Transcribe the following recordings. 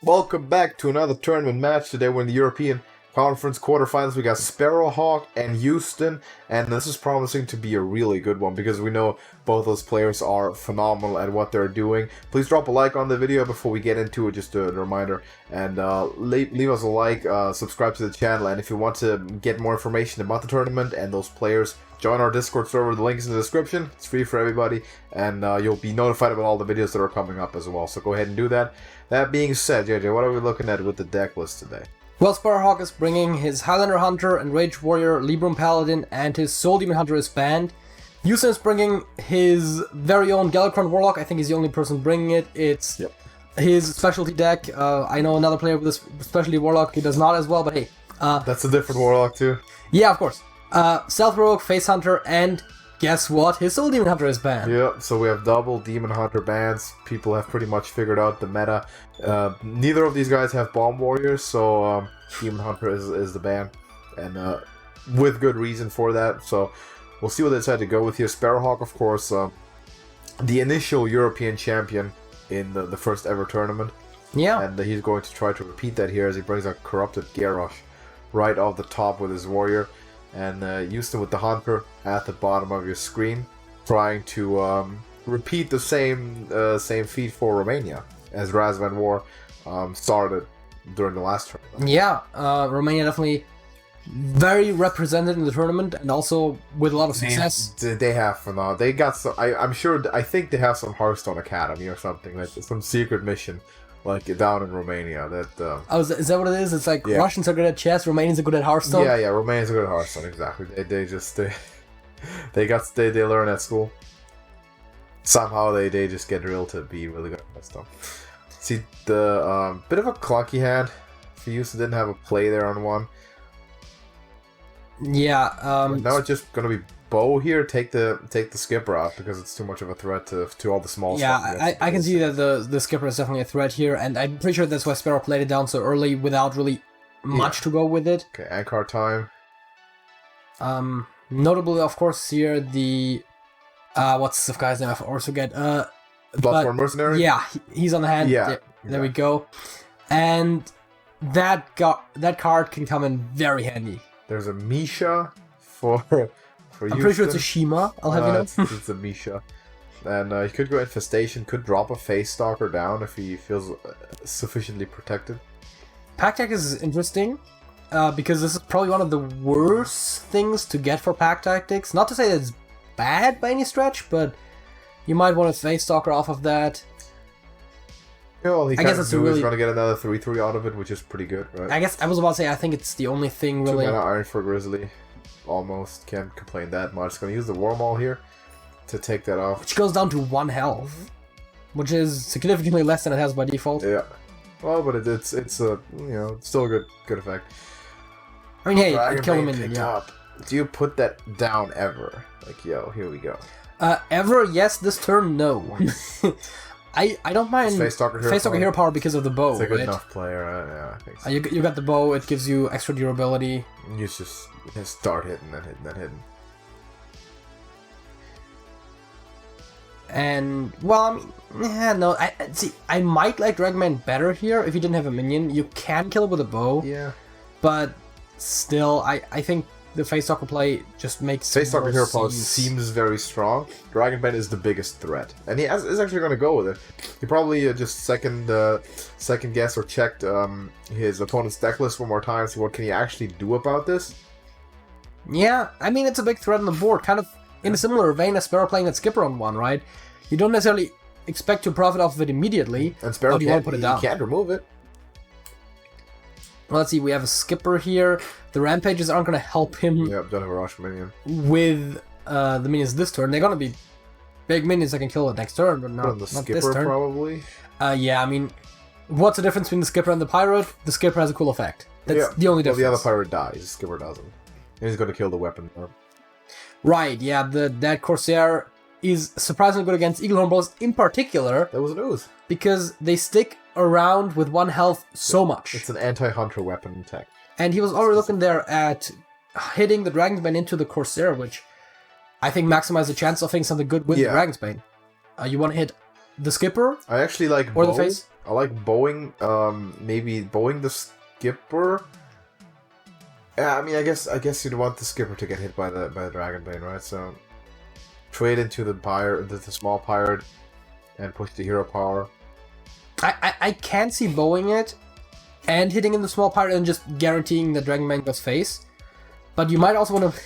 Welcome back to another tournament match. Today we're in the European Conference quarterfinals. We got Sparrowhawk and Iustin, and this is promising to be a really good one because we know both those players are phenomenal at what they're doing. Please drop a like on the video before we get into it, just a reminder, and leave us a like, subscribe to the channel, and if you want to get more information about the tournament and those players, join our Discord server. The link is in the description. It's free for everybody, and you'll be notified about all the videos that are coming up as well, so go ahead and do that. That being said, JJ, what are we looking at with the deck list today? Well, Sparrowhawk is bringing his Highlander Hunter and Rage Warrior, Libram Paladin, and his Soul Demon Hunter is banned. Iustin is bringing his very own Galakrond Warlock. I think he's the only person bringing it. It's his specialty deck. I know another player with this specialty Warlock. He does not as well, but hey. That's a different Warlock too. Yeah, of course. Stealth Rogue, Face Hunter, and guess what? His Soul Demon Hunter is banned. Yeah, so we have double Demon Hunter bans. People have pretty much figured out the meta. Neither of these guys have Bomb Warriors, so Demon Hunter is the ban. And with good reason for that. So we'll see what they decide to go with here. Sparrowhawk, of course, the initial European champion in the first ever tournament. Yeah. And he's going to try to repeat that here as he brings a Corrupted Garrosh right off the top with his Warrior. And Iustin with the Hunter at the bottom of your screen, trying to repeat the same feat for Romania as Razvan War started during the last tournament. Yeah, Romania definitely very represented in the tournament and also with a lot of success. They have they got some. I think they have some Hearthstone Academy or something, like some secret mission. Like down in Romania, that. Oh, is that what it is? It's like Russians are good at chess, Romanians are good at Hearthstone. Yeah, Romanians are good at Hearthstone. Exactly. They learn at school. Somehow they just get drilled to be really good at Hearthstone. See the bit of a clunky hand. If you didn't have a play there on one. Yeah. Now it's just gonna be bow here. Take the skipper out because it's too much of a threat to all the small stuff. Yeah, I can see that the skipper is definitely a threat here, and I'm pretty sure that's why Sparrow played it down so early without really much to go with it. Okay, Ankar time. Notably, of course, here the what's the guy's name? I always forget. Bloodborne Mercenary. Yeah, he's on the hand. Yeah, there we go. And that card can come in very handy. There's a Misha for I'm pretty sure it's a Shima, I'll have you know. It's a Misha. And he could go Infestation, could drop a Face Stalker down if he feels sufficiently protected. Pack Tactics is interesting, because this is probably one of the worst things to get for Pack Tactics. Not to say that it's bad by any stretch, but you might want a Face Stalker off of that. Yeah, well, he I guess it's really... going to get another 3/3 out of it, which is pretty good, right? I guess I was about to say, I think it's the only thing really... 2 mana Iron for Grizzly. Almost can't complain that much. Going to use the Wormhole here to take that off. Which goes down to 1 health, which is significantly less than it has by default. Yeah. Well, but it's a still a good effect. I mean, hey, it killed him in the up. Do you put that down ever? Like, yo, here we go. Ever? Yes. This turn, no. I don't mind Face Stalker Hero Power because of the bow. It's a good right? enough player. Yeah, I think so. You got the bow. It gives you extra durability. You just start hitting, then hitting. And well, I mean, no. I might like Dragonman better here if you didn't have a minion. You can kill it with a bow. Yeah. But still, I think the Face Stalker play just makes Face Stalker Hero Power seems very strong. Dragonbane is the biggest threat, and he is actually going to go with it. He probably just second guessed or checked his opponent's deck list one more time, see what can he actually do about this. Yeah, I mean it's a big threat on the board, kind of in a similar vein as Sparrow playing that Skipper on one, right? You don't necessarily expect to profit off of it immediately, and Sparrow but you want to put it down. You can't remove it. Well, let's see, we have a Skipper here. The Rampages aren't going to help him. Yep, don't have a Rush minion. With the minions this turn. They're going to be big minions that can kill it next turn, but not the Skipper, this turn. Probably. Yeah, I mean, what's the difference between the Skipper and the Pirate? The Skipper has a cool effect. That's the only difference. Well, the other Pirate dies, the Skipper doesn't. And he's going to kill the weapon. Right, yeah, that Corsair is surprisingly good against Eaglehorn Bows in particular. That was an ooze. Because they stick around with 1 health so much. It's an anti-hunter weapon tech. And he was already looking there at hitting the Dragonsbane into the Corsair, which I think maximizes the chance of hitting something good with the Dragonsbane. You want to hit the skipper I actually like or bow. the face. I like bowing. Maybe bowing the skipper. Yeah, I mean, I guess you'd want the skipper to get hit by the Dragonbane, right? So trade into the small pirate, and push the hero power. I can see bowing it and hitting in the small pirate and just guaranteeing the Dragonbane goes face. But you might also want to.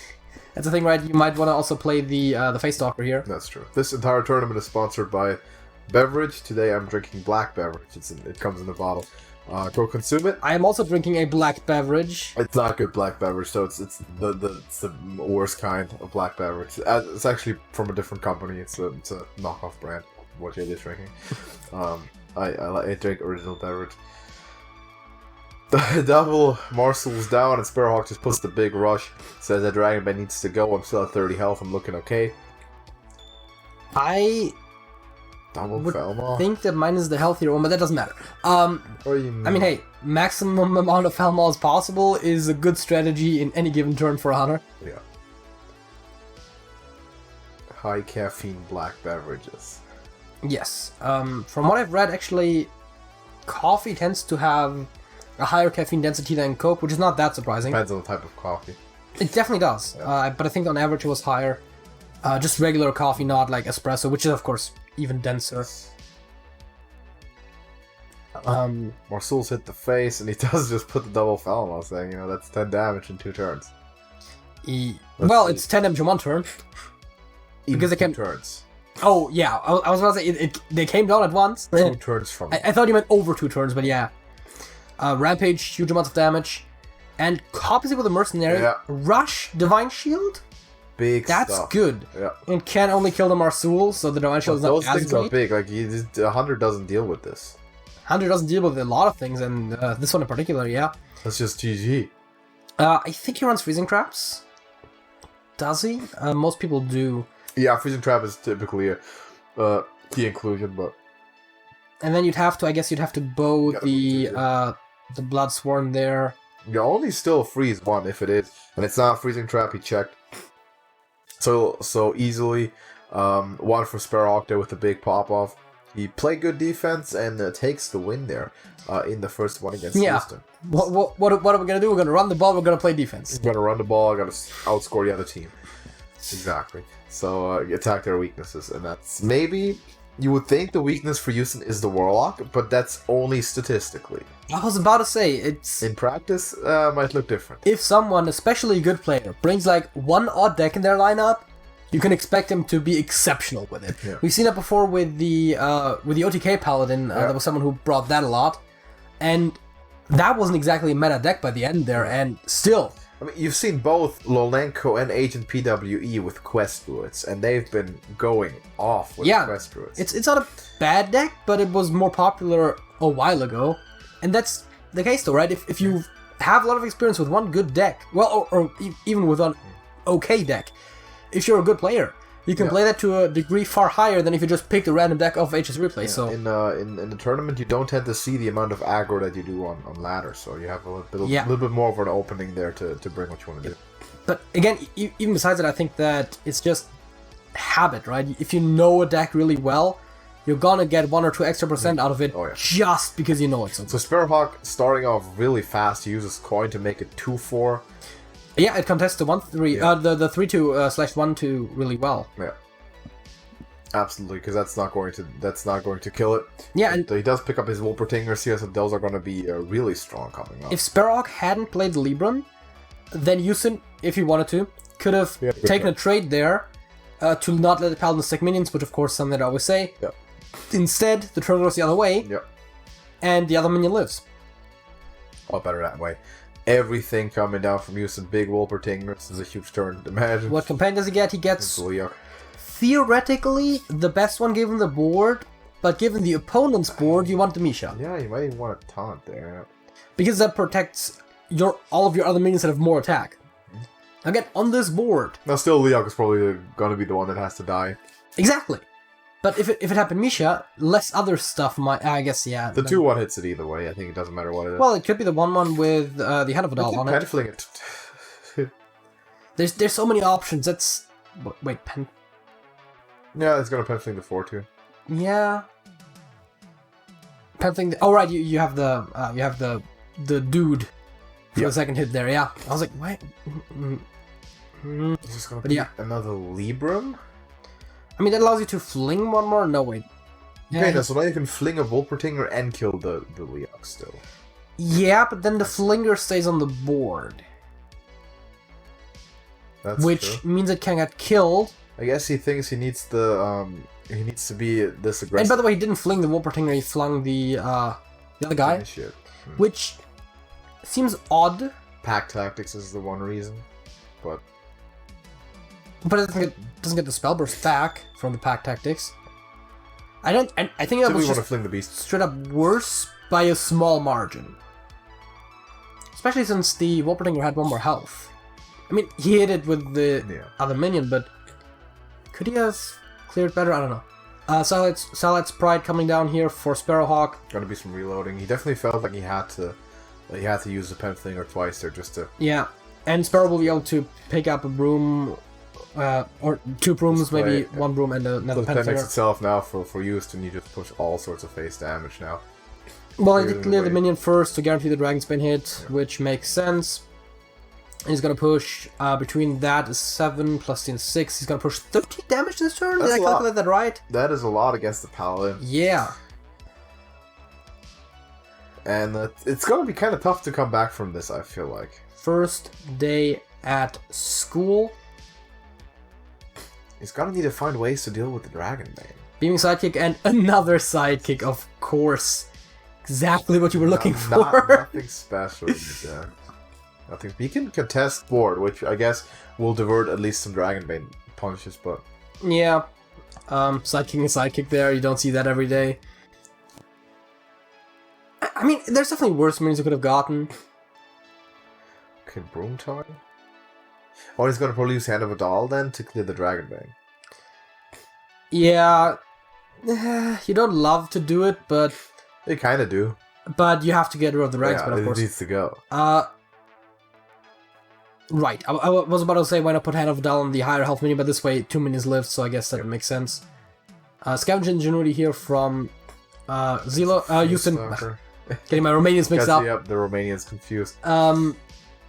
That's the thing, right? You might want to also play the face stalker here. That's true. This entire tournament is sponsored by beverage. Today I'm drinking black beverage. It comes in a bottle. Go consume it. I am also drinking a black beverage. It's not good black beverage, so it's the worst kind of black beverage. It's actually from a different company. It's a knockoff brand. What Jade is drinking. I drink original beverage. The double Marcel's down and Sparrowhawk just puts the big rush. Says that Dragonbane needs to go. I'm still at 30 health. I'm looking okay. I Double would Felmar? think that mine is the healthier one, but that doesn't matter. What do you mean? I mean, hey, maximum amount of Felmar as possible is a good strategy in any given turn for a hunter. Yeah. High caffeine black beverages. Yes. From what I've read, actually, coffee tends to have a higher caffeine density than Coke, which is not that surprising. Depends on the type of coffee. It definitely does. Yeah. But I think on average it was higher. Just regular coffee, not like espresso, which is, of course, even denser. Marsul's hit the face, and he does just put the double Felmar, saying, that's 10 damage in 2 turns. Well, see. it's 10 damage in 1 turn. Because they Two can. turns. Oh, yeah. I was about to say, they came down at once. 2 turns from I thought you meant over 2 turns, but yeah. Rampage, huge amounts of damage. And opposite with the Mercenary, Yeah. Rush, Divine Shield? big That's stuff. good. Yeah. And can only kill the Marsul, so the Divine Shield is Those not as things are great. big. Like, 100 doesn't deal with this. Hunter doesn't deal with a lot of things, and this one in particular, yeah. That's just GG. I think he runs Freezing Traps. Does he? Most people do. Yeah, Freezing Trap is typically a key inclusion, but... And then you'd have to bow the Bloodsworn there. You only still freeze one if it is. And it's not Freezing Trap, he checked. So easily. One for Sparrowhawk there with the big pop-off. He played good defense and takes the win there in the first one against Iustin. What are we going to do? We're going to run the ball, we're going to play defense. He's going to run the ball, got to outscore the other team. Exactly. So attack their weaknesses. And that's maybe... You would think the weakness for Iustin is the Warlock, but that's only statistically. I was about to say, it's... In practice, might look different. If someone, especially a good player, brings like one odd deck in their lineup, you can expect him to be exceptional with it. Yeah. We've seen that before with the OTK Paladin. There was someone who brought that a lot, and that wasn't exactly a meta deck by the end there. And still, I mean, you've seen both Lolenko and Agent PWE with Quest Druids, and they've been going off with Quest Druids. It's not a bad deck, but it was more popular a while ago, and that's the case though, right? If you have a lot of experience with one good deck, well, or even with an okay deck, if you're a good player, you can play that to a degree far higher than if you just picked a random deck off HS Replay. Yeah. So in the tournament, you don't tend to see the amount of aggro that you do on ladder, so you have a little bit more of an opening there to bring what you want to do. But again, even besides that, I think that it's just habit, right? If you know a deck really well, you're gonna get 1 or 2 extra % out of it just because you know it. So Sparrowhawk, starting off really fast, he uses coin to make it 2/4. Yeah, it contests the 1/3, the 3/2/1/2 really well. Yeah, absolutely, because that's not going to kill it. Yeah, and he does pick up his Wolpertingers here, so those are going to be really strong coming up. If Sparrowhawk hadn't played Libran, then Iustin, if he wanted to, could have taken a trade there to not let the Paladin stick minions, which of course is something that I always say. Yeah. Instead, the turn goes the other way, and the other minion lives. Oh, better that way. Everything coming down from Iustin, big Wolpertingers. This is a huge turn. Imagine. What companion does he get? He gets theoretically the best one given the board, but given the opponent's board, you want the Misha. Yeah, you might even want a taunt there. Because that protects all of your other minions that have more attack. Again, on this board. Now, still, Leok is probably going to be the one that has to die. Exactly. But if it happened Misha, less other stuff might... I guess, yeah. The 2/1 hits it either way. I think it doesn't matter what it is. Well, it could be the 1/1 with the Hand of a Doll on it. Penfling it. There's so many options. That's... Wait, pen... Yeah, it's going to Penfling the 4/2. Yeah. pen thing. Oh right, you have the dude for the second hit there. Yeah, I was like, wait. Is this gonna be another Libram? I mean, that allows you to fling one more. No wait. Yeah, okay, so now you can fling a Volpertinger and kill the Leok still. Yeah, but then the flinger stays on the board. That's which true. means it can get killed. I guess he thinks he needs the he needs to be this aggressive. And by the way, he didn't fling the Volpertinger, he flung the other guy. Which seems odd. Pack tactics is the one reason. But it doesn't get the spellburst back from the pack tactics. I think that was want to just fling the beast. straight up worse by a small margin. Especially since the Volpertinger had one more health. I mean, he hit it with the other minion, but could he have cleared better? I don't know. Salad's Pride coming down here for Sparrowhawk. Gonna be some reloading. He definitely felt like he had to use the pen thing or twice there just to... Yeah, and Sparrow will be able to pick up a broom, or two brooms, maybe one broom and another pen that thing. makes itself now for Iustin, you just push all sorts of face damage now. Well, he did clear the minion first to guarantee the Dragon Spin hit, which makes sense. And he's gonna push, between that is 7 plus 10 6, he's gonna push 30 damage this turn? Did I calculate that right? That is a lot against the Paladin. Yeah. And it's gonna be kind of tough to come back from this, I feel like. First day at school. He's gonna need to find ways to deal with the Dragonbane. Beaming Sidekick and another Sidekick, of course. Exactly what you were looking for. Nothing special. Nothing. He can contest board, which I guess will divert at least some Dragonbane punches, but... Yeah. Sidekick and Sidekick there, you don't see that every day. I mean, there's definitely worse minions you could have gotten. Okay, Broom Time? Oh, he's gonna probably use Hand of a Doll then to clear the Dragonbane. Yeah. You don't love to do it, but... They kinda do. But you have to get rid of the Dragonbane, of course. It needs to go. Right. I was about to say why not put Hand of a Doll on the higher health minion, but this way 2 minions live, so I guess that makes sense. Scavenge Ingenuity here from Iustin. Getting my Romanians mixed up. Yep, the Romanians confused.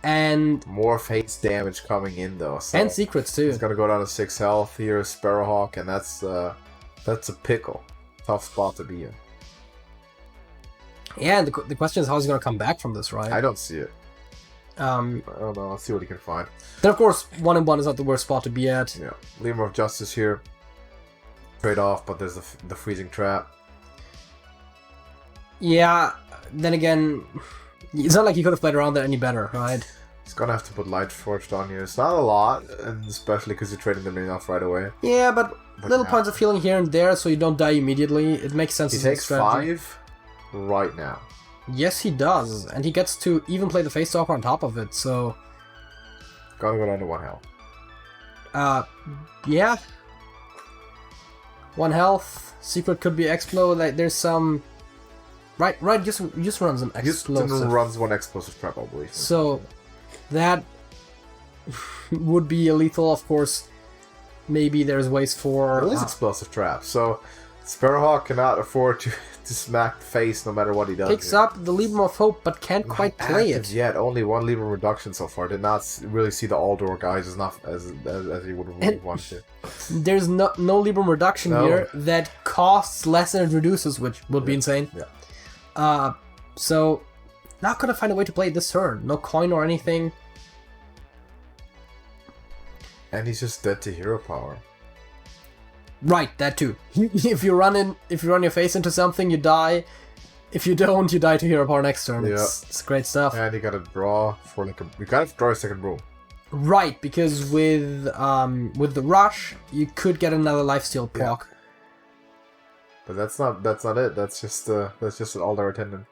And more face damage coming in though. So and secrets too. He's gonna go down to 6 health here, Sparrowhawk, and that's a pickle. Tough spot to be in. Yeah, and the question is how he's gonna come back from this, right? I don't see it. I don't know. Let's see what he can find. Then of course 1-1 is not the worst spot to be at. Yeah, Lemur of Justice here. Trade off, but there's the freezing trap. Yeah, then again, it's not like he could have played around that any better, right? He's gonna have to put Light Forged on here. It's not a lot, and especially because you're trading them off right away. Yeah, but little points of healing here and there, so you don't die immediately. It makes sense. He takes 5 right now. Yes, he does, and he gets to even play the Face Stalker on top of it. So, gotta go down to 1 health. Yeah. 1 health. Secret could be Explode. Like there's some. Right. Just runs an explosive. Just runs 1 explosive trap, I believe. So, that would be a lethal, of course. Maybe there's ways for... It is explosive trap, so Sparrowhawk cannot afford to smack the face no matter what he does. Picks up the Libram of Hope, but can't quite play it. Yet only 1 Libram reduction so far. Did not really see the all-door guys as he would really want to. There's no Libram reduction here that costs less than it reduces, which would be insane. Yeah. So, not gonna find a way to play it this turn. No coin or anything. And he's just dead to hero power. Right, that too. If you run your face into something, you die. If you don't, you die to hero power next turn. Yeah. It's great stuff. And you gotta draw for you gotta draw a second broom. Right, because with the rush, you could get another lifesteal proc. Yeah. But that's not it. That's just an all-door attendant.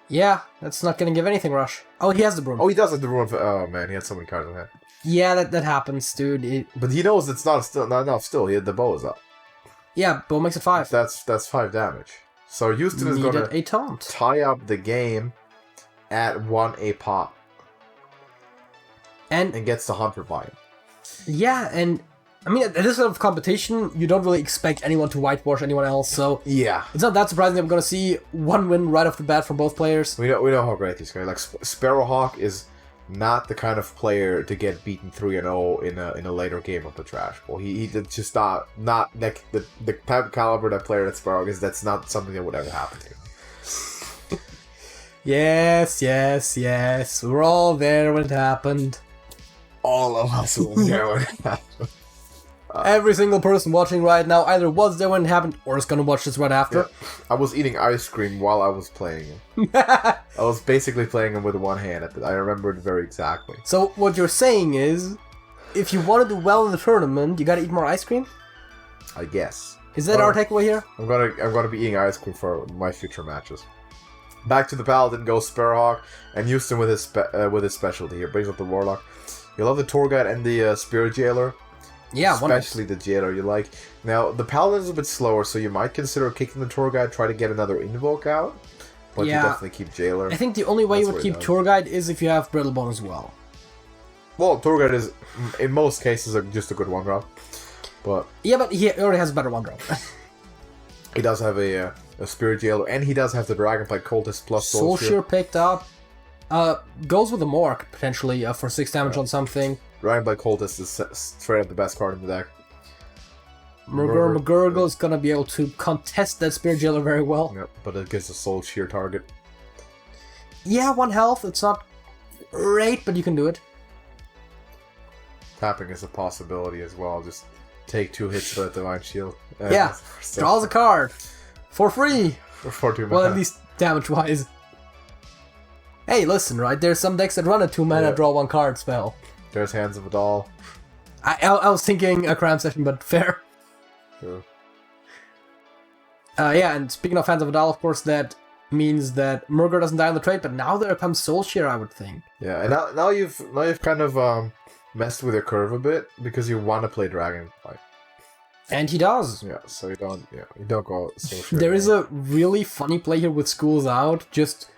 Yeah, that's not gonna give anything rush. Oh, he has the broom. Oh, he does have the broom. Oh man, he had so many cards in hand. Yeah, that happens, dude. But he knows it's not enough. Still, the bow is up. Yeah, bow makes it 5. That's 5 damage. So Iustin is gonna a taunt. Tie up the game at 1 a pop. And gets the hunter by him. Yeah, and I mean, at this sort of competition, you don't really expect anyone to whitewash anyone else, so Yeah. it's not that surprising that we're going to see one win right off the bat from both players. We know how great these guys are. Like, Sparrowhawk is not the kind of player to get beaten 3-0 in a later game of the Trash Bowl. He just not like the type of caliber that player that Sparrowhawk is. That's not something that would ever happen to him. Yes. We're all there when it happened. All of us will know what happened. Every single person watching right now either was there when it happened or is going to watch this right after. Yeah. I was eating ice cream while I was playing him. I was basically playing him with one hand. I remember it very exactly. So what you're saying is, if you want to do well in the tournament, you got to eat more ice cream? I guess. Is that our takeaway here? I'm gonna be eating ice cream for my future matches. Back to the Paladin goes Sparrowhawk, and Iustin with his specialty here brings up the Warlock. You love the Tour Guide and the Spirit Jailer. Yeah, especially the Jailer you like. Now, the Paladin is a bit slower, so you might consider kicking the Tour Guide, try to get another Invoke out. But you definitely keep Jailer. I think the only way you would keep Tour Guide is if you have Brittlebone as well. Well, Tour Guide is, in most cases, just a good one-drop. But yeah, but he already has a better one-drop. He does have a Spirit Jailer, and he does have the Dragonflight Cultist plus Soulshear picked up. Goes with a Mork, potentially, for 6 damage on something. Dragonblight Cultist is straight up the best card in the deck. McGurgle is going to be able to contest that Spirit Jailer very well. Yep, but it gives a Soul Shear target. Yeah, 1 health. It's not great, but you can do it. Tapping is a possibility as well. Just take 2 hits with the Divine Shield. Yeah, draws a card. For free. For 2 mana. Well, at least damage-wise. Hey, listen, right? There's some decks that run a 2 mana draw 1 card spell. There's Hands of Adal. I was thinking a Crime Session, but fair. Sure. Yeah, and speaking of Hands of Adal, of course, that means that Murger doesn't die on the trade, but now there comes Soulshear, I would think. Yeah, and now you've kind of messed with your curve a bit because you want to play Dragonflight. And he does. Yeah, so you don't go Soulshear. There is a really funny play here with Schools Out, just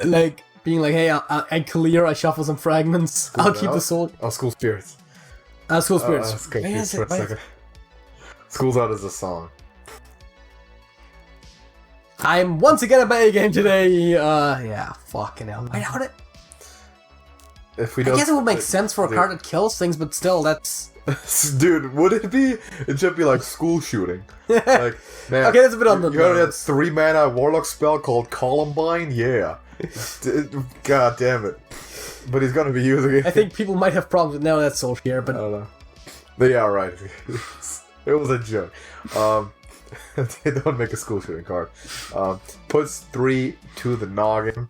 like being like, hey, I clear, I shuffle some fragments, I'll keep the soul. Oh, School Spirits. School Spirits. For a second. School's Out is a song. I'm once again a bad game today. Yeah, fucking hell. I doubt it. I guess it would make sense for a card that kills things, but still, that's... Dude, would it be? It should be like school shooting. Like, man, okay, that's a bit on the... You heard that 3 mana Warlock spell called Columbine? Yeah. God damn it. But he's gonna be using it. I think people might have problems with now that's Soulshear, but... I don't know. But yeah, right. It was a joke. They don't make a school shooting card. Puts 3 to the noggin.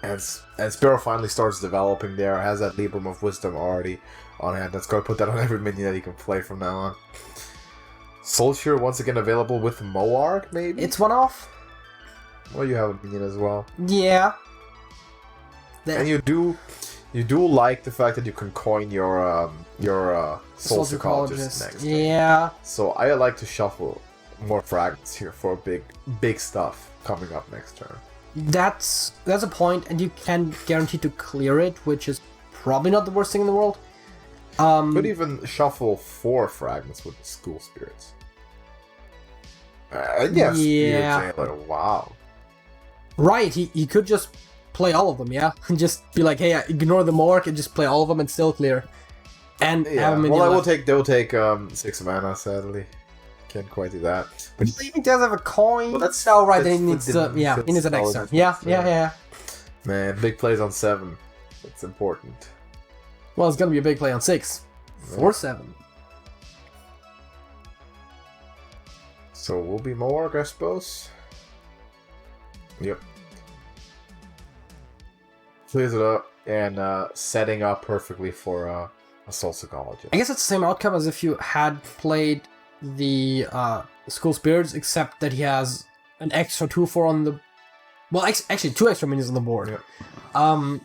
And Sparrow finally starts developing there. Has that Librum of Wisdom already on hand. That's going to put that on every minion that he can play from now on. Soulshear once again available with Moarg, maybe? It's 1 off? Well, you have a minion as well. Yeah. And you do like the fact that you can coin your Soul Psychologist next turn. Yeah. So I like to shuffle more fragments here for big stuff coming up next turn. That's a point, and you can guarantee to clear it, which is probably not the worst thing in the world. Could even shuffle 4 fragments with School Spirits. Yeah. Spirit Jailer, wow. Right, he could just play all of them, yeah? And just be like, hey, ignore the Mork and just play all of them and still clear. And have a minion left. They'll take 6 mana, sadly. Can't quite do that. But he does have a coin. Well, that's right. Then he needs to. Yeah, he needs an next turn. Yeah. Man, big plays on 7. That's important. Well, it's gonna be a big play on 6. 4-7. So we'll be Moarg, I suppose. Yep. Clears it up and setting up perfectly for a Soul Psychologist. I guess it's the same outcome as if you had played the School Spirits, except that he has an extra 2/4 on the... Well, actually 2 extra minions on the board. Yep.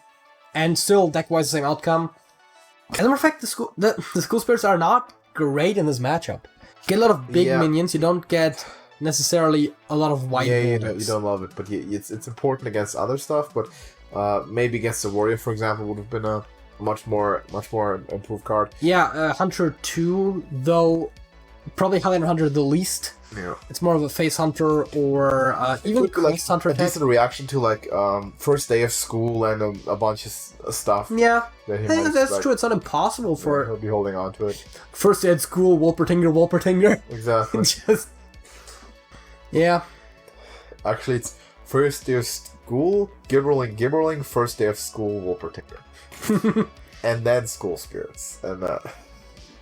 And still, deck-wise, the same outcome. As a matter of fact, the School Spirits are not great in this matchup. You get a lot of big minions, you don't get necessarily a lot of white borders. You don't love it, but it's important against other stuff, but maybe against the Warrior, for example, would have been a much more improved card. Yeah, Hunter 2, though probably Highlander Hunter the least. Yeah. It's more of a face hunter or even quest hunter a attack. decent reaction to like first day of school and a bunch of stuff. Yeah, that that's true. It's not impossible for he'll be holding on to it. First day at school, Wolpertinger. Exactly. Just yeah. Actually, it's first day of school, Gibberling, first day of school, Wolpertinger, and then school spirits, and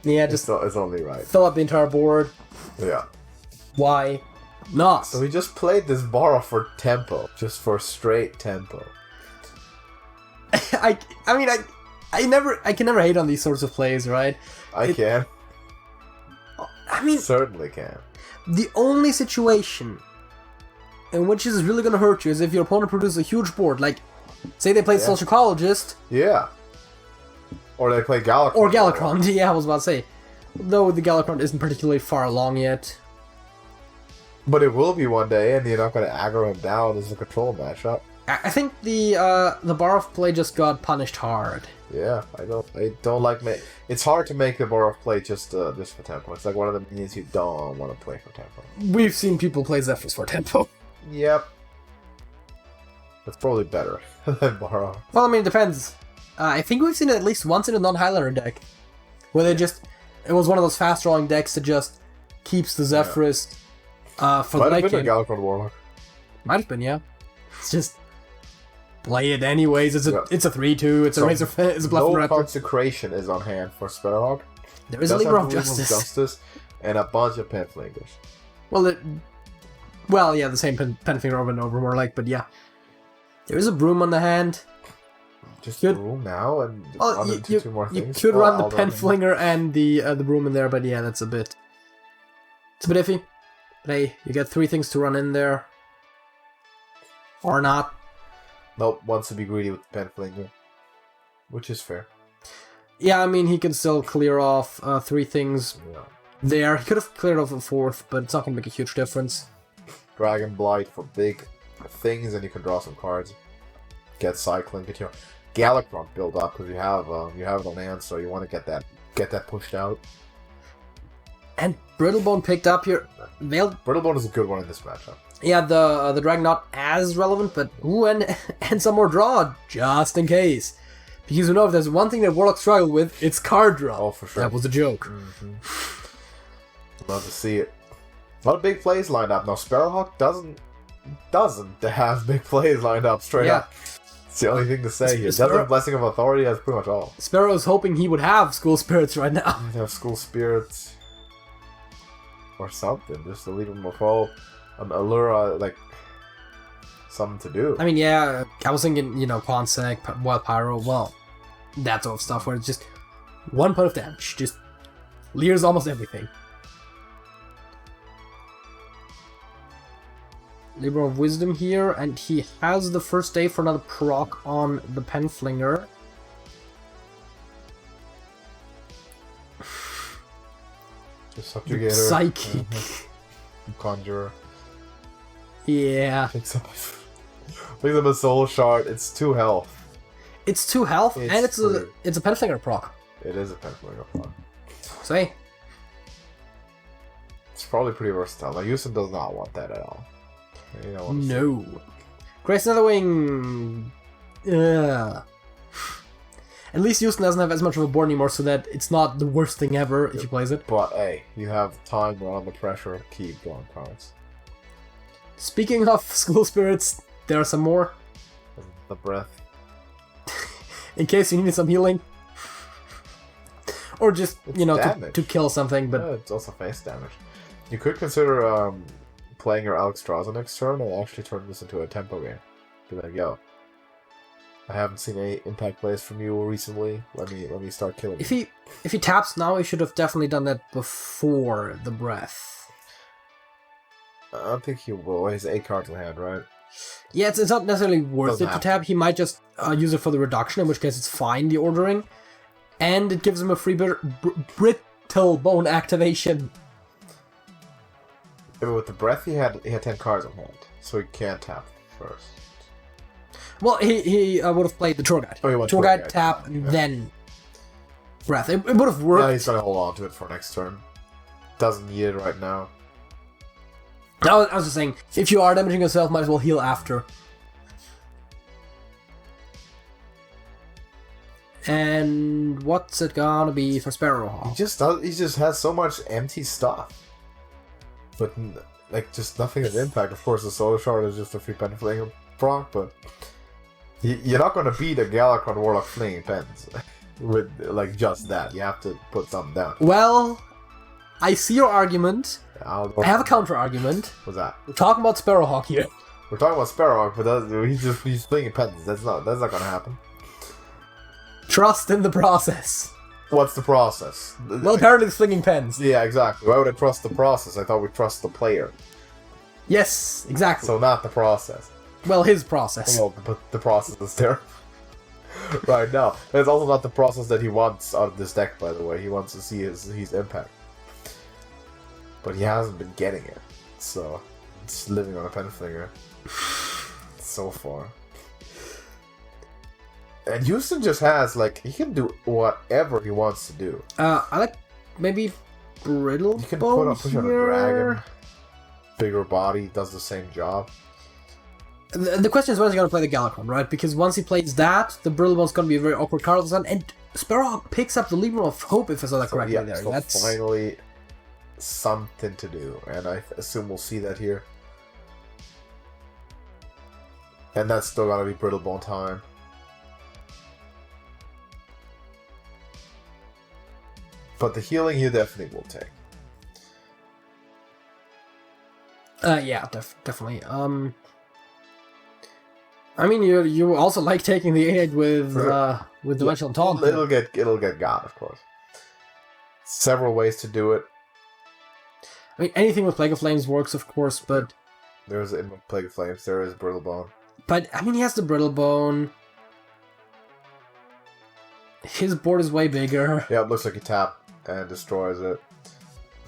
yeah, just it's only right. Fill up the entire board. Yeah. Why not? So we just played this borrow for tempo, just for straight tempo. I mean, I can never hate on these sorts of plays, right? I can. I mean, certainly can. The only situation in which this is really going to hurt you is if your opponent produces a huge board. Like, say they play Sociologist. Yeah. Or they play Galakrond. Or Galakrond, yeah, I was about to say. Though the Galakrond isn't particularly far along yet. But it will be one day, and you're not going to aggro him down as a control matchup. I think the Barov play just got punished hard. Yeah, I don't like it's hard to make the Barov play just for tempo. It's like one of the minions you don't want to play for tempo. We've seen people play Zephyrs for tempo. Yep. That's probably better than Barov. Well, I mean, it depends. I think we've seen it at least once in a non-Highlander deck. Where they just... It was one of those fast-drawing decks that just keeps the Zephyrs for the late game. Might have been a Galakrond Warlock. Might have been, yeah. It's just... Play it anyways. It's a 3/2. It's a Razor. It's a Bluff No Consecration is on hand for Sparrowhawk. There is a Libra of Justice. And a bunch of Penflingers. Well, yeah, the same Penfinger over and over, more like, but yeah. There is a Broom on the hand. Just Broom now and two more things. You could run the Penflinger and the Broom in there, but yeah, that's a bit... It's a bit iffy. But hey, you get 3 things to run in there. Or not. Nope, wants to be greedy with the Penflinger. Which is fair. Yeah, I mean, he can still clear off 3 things there. He could have cleared off a 4th, but it's not going to make a huge difference. Dragon Blight for big things, and you can draw some cards. Get cycling, get your Galakrond build up, because you have it on hand, so you want to get that pushed out. And Brittlebone picked up here. Brittlebone is a good one in this matchup. Yeah, the Dragon not as relevant, but ooh, and some more draw, just in case. Because we know if there's one thing that Warlocks struggle with, it's card draw. Oh, for sure. That was a joke. Love to see it. A lot of big plays lined up. Now, Sparrowhawk doesn't have big plays lined up straight up. It's the only thing to say here. Doesn't have Blessing of Authority, that's pretty much all. Sparrow is hoping he would have School Spirits right now. He'd have School Spirits. Or something, just to leave him a foe. An Allura, like, something to do. I mean, yeah, I was thinking, Quansec, Wild Pyro, well, that sort of stuff where it's just 1 point of damage, just clears almost everything. Libra of Wisdom here, and he has the first day for another proc on the Penflinger. Just Subjugator. Psychic. Conjurer. Yeah. Picks up a Soul Shard. It's 2 health. It's 2 health, and it's a Penflinger proc. It is a Penflinger proc. So hey. It's probably pretty versatile. Now, Iustin does not want that at all. No. Grace Another Wing. At least Iustin doesn't have as much of a board anymore, so that it's not the worst thing ever if he plays it. But hey, you have time around the pressure. Keep drawing cards. Speaking of School Spirits, there are some more. The breath. In case you needed some healing. Or just, to kill something, but... Yeah, it's also face damage. You could consider playing your Alex Draza next turn and actually turn this into a tempo game. Be like, yo, I haven't seen any impact plays from you recently. Let me start killing you. If he taps now, he should have definitely done that before the breath. I don't think he will. He has 8 cards in hand, right? Yeah, it's not necessarily worth it to tap. He might just use it for the reduction, in which case it's fine, the ordering. And it gives him a free Brittlebone activation. Yeah, but with the breath, he had 10 cards in hand, so he can't tap first. Well, he would have played the tour guide. Oh, he went tour guide, tap, and then breath. It would have worked. Yeah, he's gonna hold on to it for next turn. Doesn't need it right now. I was just saying, if you are damaging yourself, might as well heal after. And what's it gonna be for Sparrowhawk? He just has so much empty stuff. But, like, just nothing of impact. Of course, the Solar Shard is just a free pen fling proc, but you're not gonna beat a Galakron Warlock flinging pens with, like, just that. You have to put something down. Well, I see your argument. I have a counter argument. What's that? We're talking about Sparrowhawk here. We're talking about Sparrowhawk, but he's flinging pens. That's not gonna happen. Trust in the process. What's the process? Well, apparently it's flinging pens. Yeah, exactly. Why would I trust the process? I thought we trust the player. Yes, exactly. So not the process. Well, his process. Well, but the process is there right now. It's also not the process that he wants out of this deck, by the way. He wants to see his impact. But he hasn't been getting it. So, it's living on a pen flinger. So far. And Iustin just has, like, he can do whatever he wants to do. I like maybe Brittle You can Bone push on a here. dragon. Bigger body, does the same job. The question is when he's going to play the Galakron, right? Because once he plays that, the Brittle Bone's going to be a very awkward card all of a sudden. And Sparrowhawk picks up the Libra of Hope, if I saw that correctly Yeah, there. so That's finally something to do. And I assume we'll see that here. And that's still going to be Brittle Bone time. But the healing you definitely will take. yeah, definitely. I mean, you also like taking the 8 with Dimensional Taunt. It'll get God, of course. Several ways to do it. I mean, anything with Plague of Flames works, of course, but... There's in Plague of Flames, there is Brittle Bone. But, I mean, he has the Brittle Bone. His board is way bigger. Yeah, it looks like he tapped and destroys it.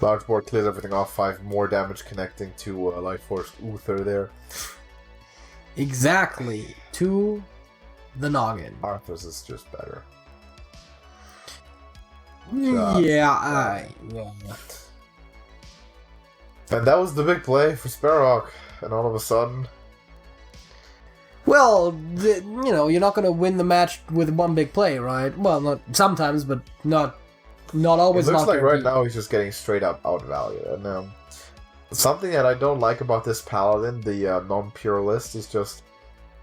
Large board clears everything off, 5 more damage connecting to Light Force Uther there. Exactly. To the noggin. Arthur's is just better. Yeah. And that was the big play for Sparrowhawk, and all of a sudden... Well, you're not going to win the match with one big play, right? Well, not sometimes, but not always. It looks like right now he's just getting straight up outvalued. And something that I don't like about this Paladin, the non-pure list, is just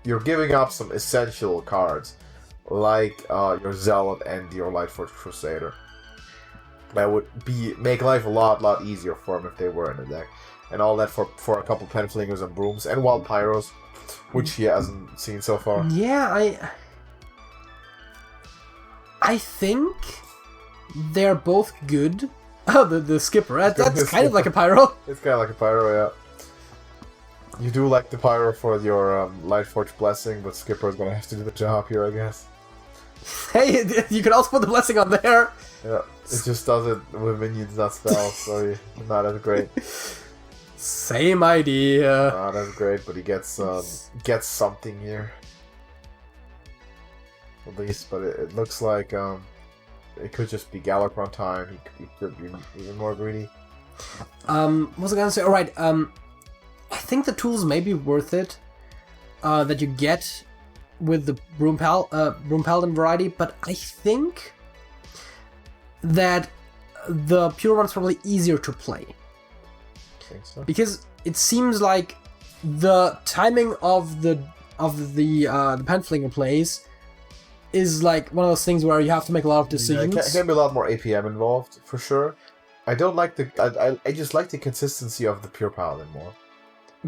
you're giving up some essential cards, like your Zealot and your Lightforge Crusader. That would make life a lot easier for him if they were in the deck. And all that for a couple Penflingers and Brooms and Wild Pyros, which he hasn't seen so far. Yeah, I think they're both good. Oh, the Skipper. That's kind of like a Pyro. It's kind of like a Pyro, yeah. You do like the Pyro for your Lightforge Blessing, but Skipper is going to have to do the job here, I guess. Hey, you can also put the Blessing on there. Yeah, it just does it with minions, not spells, so not as great. Same idea. Not as great, but he gets something here. At least, but it looks like it could just be Galakron time. He could be even more greedy. What was I gonna say? Alright, I think the tools may be worth it that you get with the Broom Paladin variety, but I think that the pure one's probably easier to play. Think so? Because it seems like the timing of the Penflinger plays is like one of those things where you have to make a lot of decisions. Yeah, it can be a lot more APM involved, for sure. I don't like I just like the consistency of the pure Paladin more.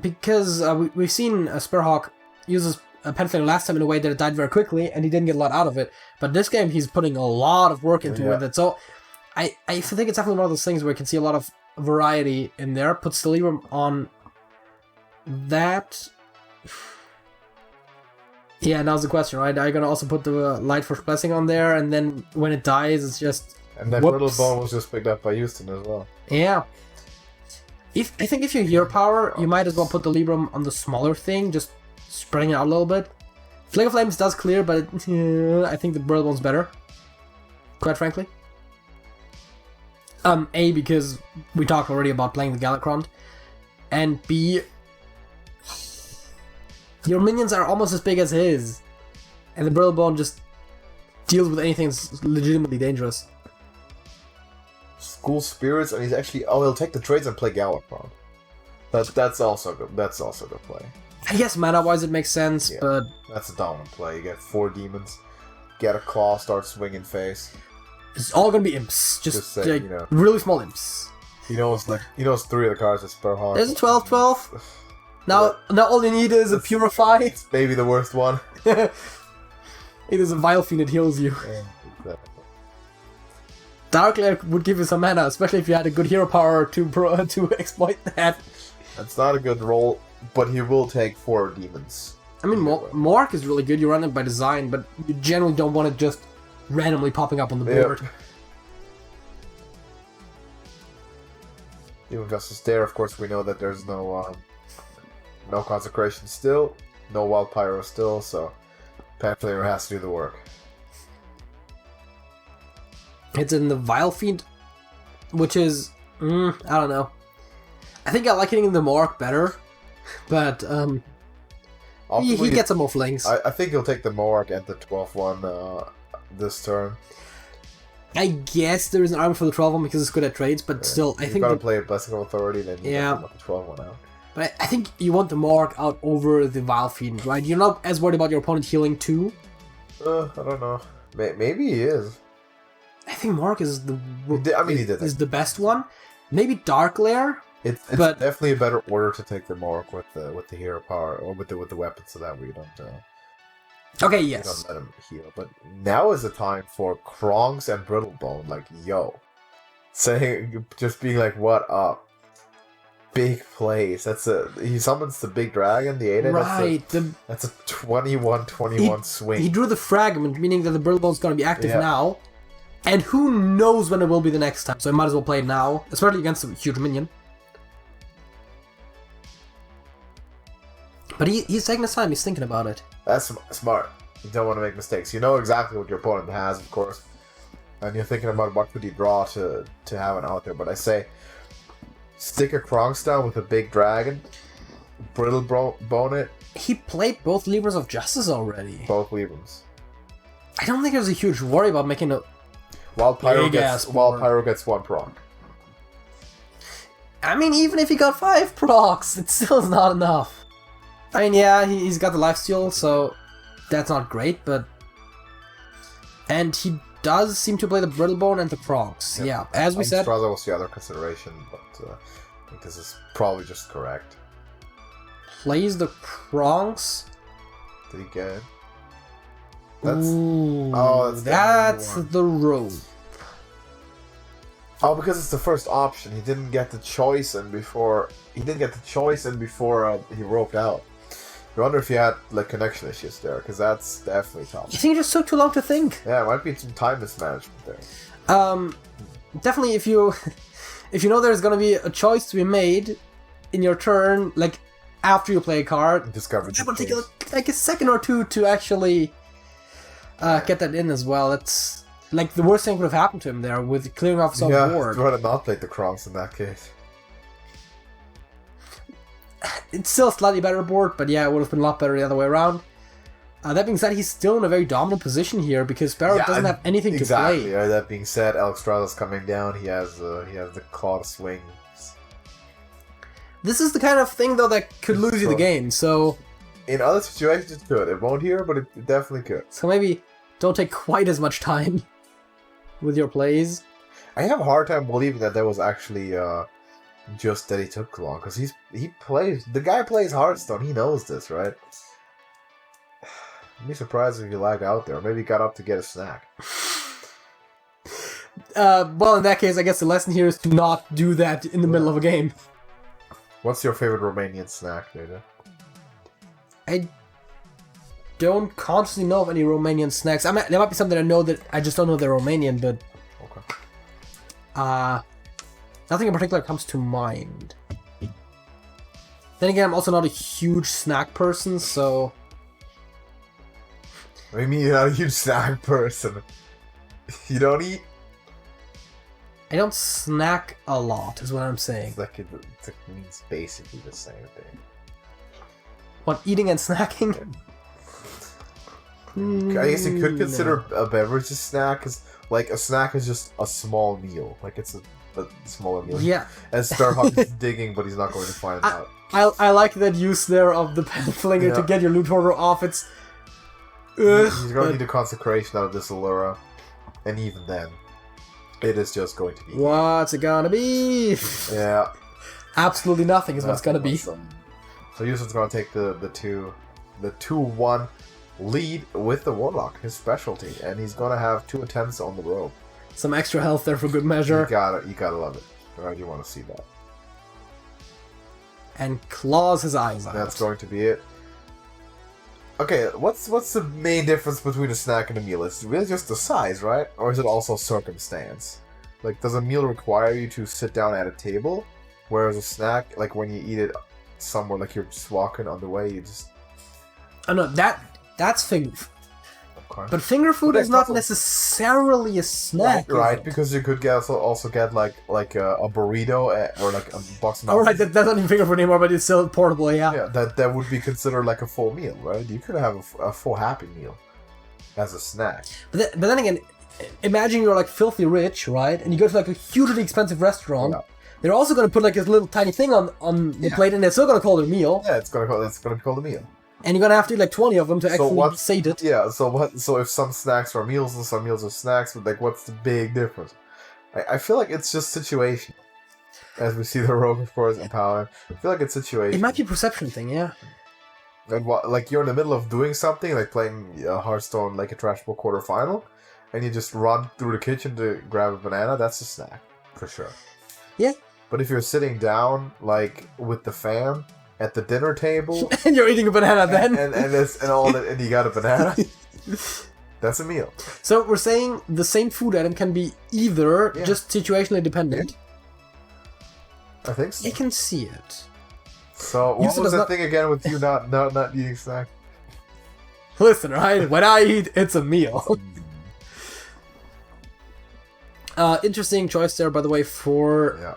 Because we've seen Sparrowhawk uses a Penflinger last time in a way that it died very quickly, and he didn't get a lot out of it. But this game, he's putting a lot of work into it. So I think it's definitely one of those things where you can see a lot of variety in there. Put Stellium on that. Yeah, now's the question, right? Are you gonna also put the Lightforge Blessing on there, and then when it dies, it's just... And that Brittle Bone was just picked up by Iustin as well. Yeah. I think if you're Hero Power, you might as well put the Librum on the smaller thing, just spreading it out a little bit. Flag of Flames does clear, but I think the Brittlebone's better. Quite frankly. A, because we talked already about playing the Galakrond. And B, your minions are almost as big as his. And the Brittlebone just deals with anything that's legitimately dangerous. School Spirits, and he's actually... Oh, he'll take the trades and play Galakrond. That's also good. That's also good play. I guess mana-wise it makes sense, Yeah, but... That's a dominant play. You get 4 demons, get a claw, start swinging face. It's all gonna be imps. Just say, like, you know. really small imps. He knows 3 of the cards as Sparrowhawk. There's a 12-12. Now all you need is a Purify. It's maybe the worst one. It is a Vile Fiend that heals you. Yeah, exactly. Dark Lair would give you some mana, especially if you had a good hero power to exploit that. That's not a good roll, but he will take 4 demons. I mean, Mork is really good. You run it by design, but you generally don't want it just randomly popping up on the board. Yep. Even Justice there, of course, we know that there's no Consecration still, no Wild Pyro still, so Panther has to do the work. It's in the Vile Fiend, which is, I don't know. I think I like hitting the Mork better, but he gets some more flings. I think he'll take the Mork and the 12-1 this turn. I guess there is an armor for the 12-1 because it's good at trades, but still, I think... You've got to play a Blessing of Authority, then you want the 12-1 out. But I think you want the Mork out over the Vile Fiend, right? You're not as worried about your opponent healing too. I don't know. Maybe he is. I think Mork is the... He did is the best one. Maybe Dark Lair. It's definitely a better order to take the Mork with the hero power or with the weapon, so that we don't. Okay, you yes. don't let him heal. But now is the time for Krongs and Brittlebone. Like, yo, just being like, what up? Big plays. He summons the big dragon, the 8. Right. That's a 21-21 swing. He drew the fragment, meaning that the Brittlebone's going to be active now. And who knows when it will be the next time, so I might as well play it now, especially against a huge minion. But he's taking his time, he's thinking about it. That's smart. You don't want to make mistakes. You know exactly what your opponent has, of course. And you're thinking about what could he draw to have it out there. But I say, stick a Krongs down with a big dragon, Brittlebone it. He played both Libras of Justice already. Both Librams. I don't think there's a huge worry about making a... Wild Pyro gets 1 proc. I mean, even if he got 5 procs, it's still not enough. I mean, yeah, he's got the lifesteal, so that's not great, but... And he does seem to play the Brittlebone and the Krongs. Yep. Yeah, as we said... Strada was the other consideration, but I think this is probably just correct. Plays the Krongs. Did he get it? That's the road. Oh, because it's the first option. He didn't get the choice, and before he roped out. I wonder if he had like connection issues there, because that's definitely tough. I think it just took too long to think. Yeah, it might be some time mismanagement there. Definitely, if you know there's gonna be a choice to be made in your turn, like after you play a card, Discover. it will take like a second or two to actually get that in as well. It's like the worst thing could have happened to him there with clearing off his own board. I'd rather not play the Krongs in that case. It's still a slightly better board, but yeah, it would have been a lot better the other way around. That being said, he's still in a very dominant position here because Sparrow doesn't have anything to play. Yeah, that being said, Alexstrada's coming down. He has the claw to swing. This is the kind of thing though that could lose you the game. So in other situations, it could. It won't here, but it definitely could. So maybe don't take quite as much time with your plays. I have a hard time believing that was actually just that he took long, because the guy plays Hearthstone. He knows this, right? I'd be surprised if he lagged out there. Or maybe he got up to get a snack. Well, in that case, I guess the lesson here is to not do that in the middle of a game. What's your favorite Romanian snack, Data? I don't consciously know of any Romanian snacks. I mean, there might be something I know that I just don't know they're Romanian, but... Okay. Nothing in particular comes to mind. Then again, I'm also not a huge snack person, so... I mean, you're not a huge snack person. You don't eat? I don't snack a lot, is what I'm saying. It's like it means basically the same thing. What, eating and snacking? I guess you could consider a beverage a snack, because like a snack is just a small meal. Like it's a smaller meal. Yeah. And Sparrowhawk is digging, but he's not going to find out. I like that use there of the pen flinger to get your loot hoarder off. It's... He's going to need a consecration out of this Allura. And even then, it is just going to be... What's it gonna be? Yeah. Absolutely nothing is what it's gonna be. So Iustin's going to take the 2-1 lead with the Warlock, his specialty. And he's going to have 2 attempts on the rope. Some extra health there for good measure. You gotta love it. Right, you want to see that. And claws his eyes out. That's going to be it. Okay, what's the main difference between a snack and a meal? It's really just the size, right? Or is it also circumstance? Like, does a meal require you to sit down at a table? Whereas a snack, like when you eat it somewhere, like you're just walking on the way, you just... Oh no, that's finger... Okay. But finger food is not necessarily a snack. Right, because you could also get like a burrito or like a box of... Oh right, that's not even finger food anymore, but it's still portable, yeah. Yeah, that would be considered like a full meal, right? You could have a full Happy Meal as a snack. But then again, imagine you're like filthy rich, right? And you go to like a hugely expensive restaurant. Yeah. They're also going to put like this little tiny thing on the plate, and they're still going to call it a meal. Yeah, it's going to be called a meal. And you're going to have to eat like 20 of them to actually sate it. Yeah, so if some snacks are meals and some meals are snacks, like what's the big difference? I feel like it's just situation. As we see the rogue, of course, and Paladin. I feel like it's situation. It might be a perception thing, yeah. And like you're in the middle of doing something, like playing Hearthstone, like a Trash Bowl quarterfinal, and you just run through the kitchen to grab a banana, that's a snack, for sure. Yeah. But if you're sitting down, like, with the fam, at the dinner table... and you're eating a banana then? And all that, and you got a banana... That's a meal. So we're saying the same food item can be either just situationally dependent. Yeah. I think so. I can see it. So what was the thing again with you not eating snack? Listen, right? When I eat, it's a meal. Interesting choice there, by the way, for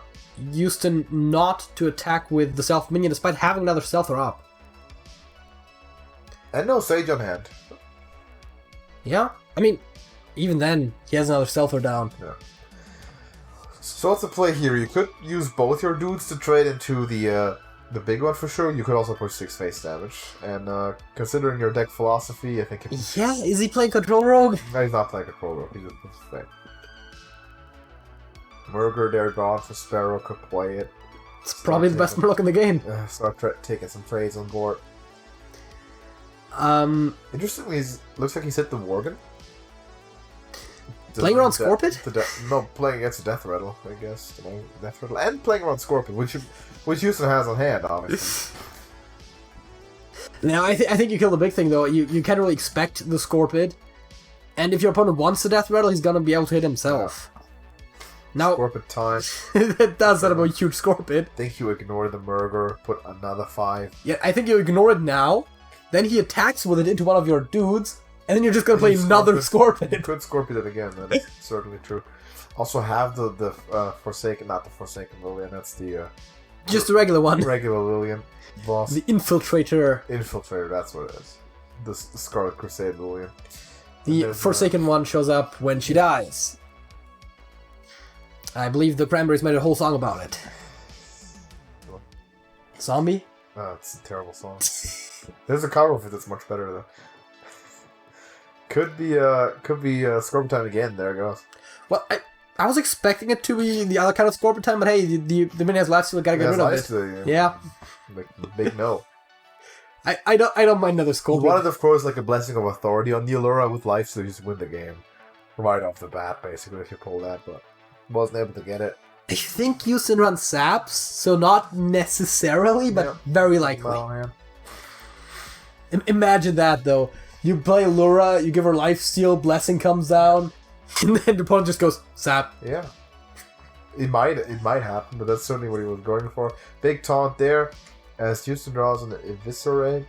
Iustin not to attack with the Stealth minion despite having another Stealther up. And no Sage on hand. Yeah, I mean, even then, he has another Stealther down. Yeah. So what's the play here? You could use both your dudes to trade into the big one for sure. You could also push 6 face damage. And considering your deck philosophy, I think... Yeah, is he playing Control Rogue? No, he's not playing Control Rogue. He just puts fake. Murger there gone for Sparrow, could play it. It's probably the best Murloc in the game. Start taking some trades on board. Interestingly, looks like he's hit the Worgen. Playing around Scorpid? No, playing against the Death Rattle, I guess. Death Rattle. And playing around Scorpid, which Iustin has on hand, obviously. Now, I think you kill the big thing, though. You can't really expect the Scorpid. And if your opponent wants the Death Rattle, he's gonna be able to hit himself. Now, Scorpid time. It does set up a huge Scorpid. I think you ignore the Murger, put another 5. Yeah, I think you ignore it now. Then he attacks with it into one of your dudes, and then you're just gonna play another Scorpid. You could Scorpid it again, that's certainly true. Also have the Forsaken, not the Forsaken Lillian, that's the... just the regular one. Regular Lillian boss. The Infiltrator. Infiltrator, that's what it is. The Scarlet Crusade Lillian. The Forsaken one shows up when she dies. I believe the Cranberries made a whole song about it. What? Zombie? Oh, it's a terrible song. There's a cover of it that's much better though. Could be Scorpion time again. There it goes. Well, I was expecting it to be the other kind of Scorpion time, but hey, the mini has life, so we gotta get rid of it. Yeah. Like, big no. I don't mind another Scorpion. We wanted, of course, like a blessing of authority on the Allura with life, so you just win the game right off the bat, basically, if you pull that, but wasn't able to get it. I think Iustin runs saps, so not necessarily, but very likely. Oh, man. Imagine that, though. You play Allura, you give her lifesteal, blessing comes down, and then the opponent just goes, sap. Yeah. It might happen, but that's certainly what he was going for. Big taunt there, as Iustin draws an Eviscerate.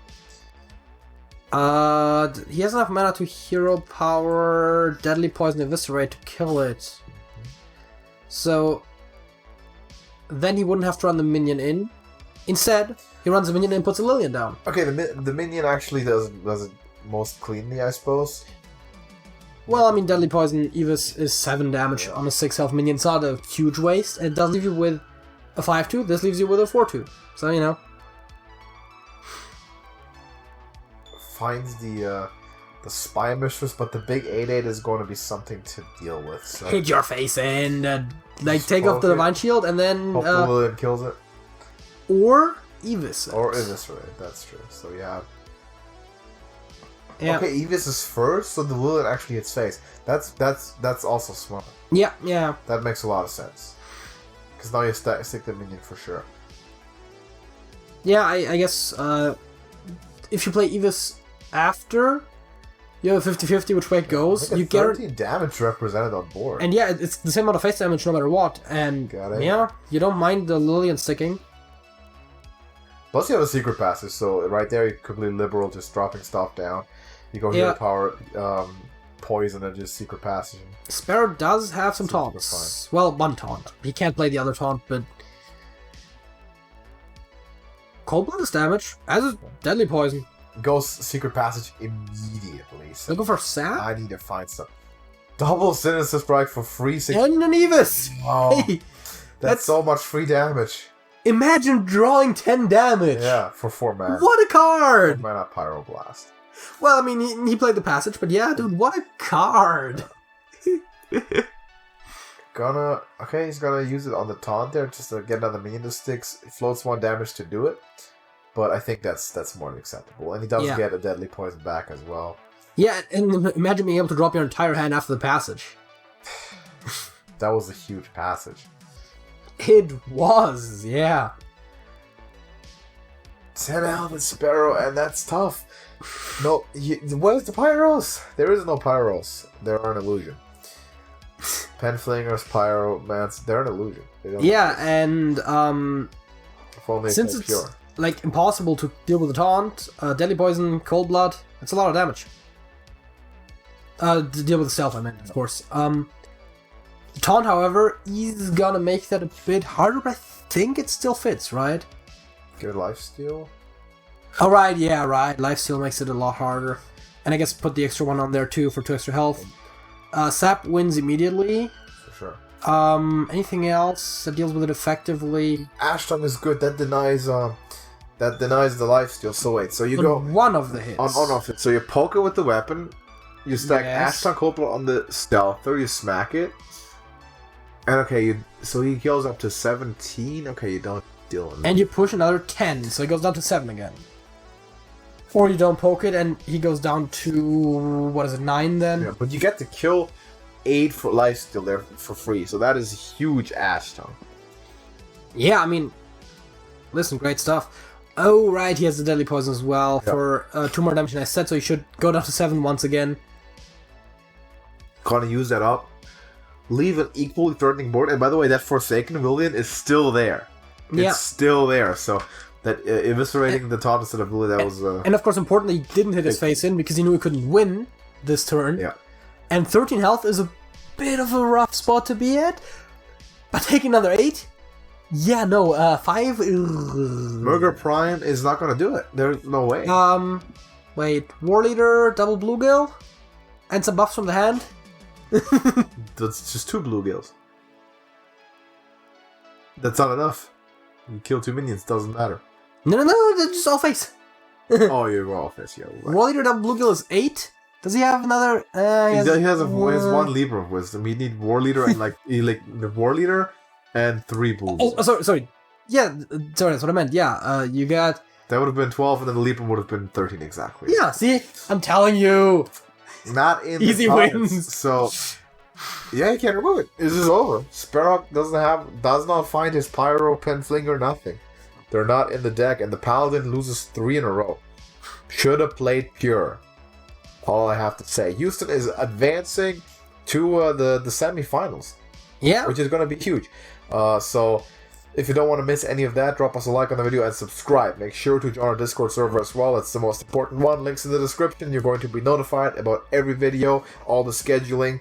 He has enough mana to hero power, deadly poison, eviscerate to kill it. So then he wouldn't have to run the minion in. Instead, he runs the minion in and puts a Lillian down. Okay, the minion actually does it most cleanly, I suppose. Well, I mean, deadly poison Evis is 7 damage on a 6 health minion. It's not a huge waste. It does leave you with a 5-2. This leaves you with a 4-2. So, you know. Finds the spy mistress, but the big 8/8 is going to be something to deal with. So. Hit your face in, take off the divine shield, and then hope the Lillian kills it. Or Evis. Or Eviscerate, that's true. So yeah. Yeah. Okay, Evis is first, so the Lillian actually hits face. That's also smart. Yeah. That makes a lot of sense. Because now you stick the minion for sure. Yeah, I guess if you play Evis after, you have a 50-50 which way it goes. You get 13 damage represented on board. And yeah, it's the same amount of face damage no matter what. And yeah, you don't mind the Lillian sticking. Plus you have a secret passage, so right there you're completely liberal, just dropping stuff down. You go hero power, poison, and just secret passage. Sparrow does have some taunts. Well, one taunt. He can't play the other taunt, but... Cold Blood is damage, as is deadly poison. Goes secret passage immediately. So looking for Sap? I need to find some. Double Sinister Strike for free. And an Evis! Oh, hey, that's so much free damage. Imagine drawing 10 damage! Yeah, for 4 mana. What a card! 4 mana Pyroblast. Well, I mean, he played the passage, but yeah, dude, what a card! He's gonna use it on the taunt there, just to get another minion to sticks. It floats 1 damage to do it. But I think that's more than acceptable. And he does get a deadly poison back as well. Yeah, and imagine being able to drop your entire hand after the passage. That was a huge passage. It was, yeah. 10 health and Sparrow, and that's tough. No, where's the Pyros? There is no Pyros. They're an illusion. Penflingers, Pyromants, they're an illusion. And if only since it's pure. Like impossible to deal with the taunt, deadly poison, cold blood, it's a lot of damage. To deal with the stealth, I meant, of course. Taunt, however, is gonna make that a bit harder, but I think it still fits, right? Good lifesteal? Oh, right, yeah, right. Lifesteal makes it a lot harder. And I guess put the extra one on there, too, for 2 extra health. Sap wins immediately. For sure. Anything else that deals with it effectively? Ash Tongue is good. That denies the lifesteal. So wait, so you go... one of the hits. On off it. So you poke it with the weapon, you stack Ash Tongue Cold Blood on the stealth, or you smack it. And okay, so he goes up to 17. Okay, you don't deal with it. And you push another 10, so he goes down to 7 again. Or you don't poke it, and he goes down to, 9 then? Yeah, but you get to kill 8 for lifesteal there for free, so that is huge Ash Tongue. Yeah, I mean, listen, great stuff. Oh, right, he has the deadly poison as well for 2 more damage than I said, so he should go down to 7 once again. Gonna use that up. Leave an equally threatening board, and by the way, that Forsaken Lillian is still there. It's still there, so that eviscerating the taunt instead of Lillian, that was... And of course, importantly, he didn't hit his face in because he knew he couldn't win this turn. Yeah. And 13 health is a bit of a rough spot to be at, but taking another 8? Yeah, no, 5... Murder Prime is not gonna do it. There's no way. Wait, War Leader, double Bluegill? And some buffs from the hand? That's just 2 bluegills. That's not enough. You kill 2 minions, doesn't matter. No, that's just all face. Oh, you're all face, yeah. Right. War Leader double Bluegill is 8? Does he have another? He has 1 Libra of Wisdom. You need War Leader and the War Leader and 3 blues. Oh, sorry. Yeah, sorry, that's what I meant. Yeah, you got... That would have been 12, and then the Libra would have been 13 exactly. Yeah, see? I'm telling you. Not in easy wins. So, yeah, you can't remove it. This is over. Sparrowhawk does not find his Pyro, Penflinger, nothing. They're not in the deck, and the Paladin loses 3 in a row. Should have played pure. All I have to say. Iustin is advancing to the semifinals. Yeah. Which is going to be huge. So, If you don't want to miss any of that, drop us a like on the video and subscribe. Make sure to join our Discord server as well. It's the most important one. Links in the description. You're going to be notified about every video, all the scheduling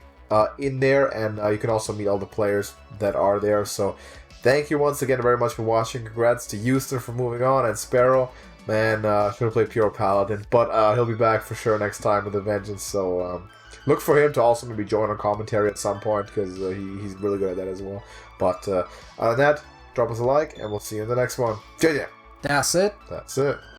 in there, and you can also meet all the players that are there. So thank you once again very much for watching. Congrats to Iustin for moving on, and Sparrow, man, should have played Pure Paladin, but he'll be back for sure next time with a vengeance. So look for him to also maybe join on commentary at some point, because he's really good at that as well. But other than that, drop us a like, and we'll see you in the next one. JJ. That's it. That's it.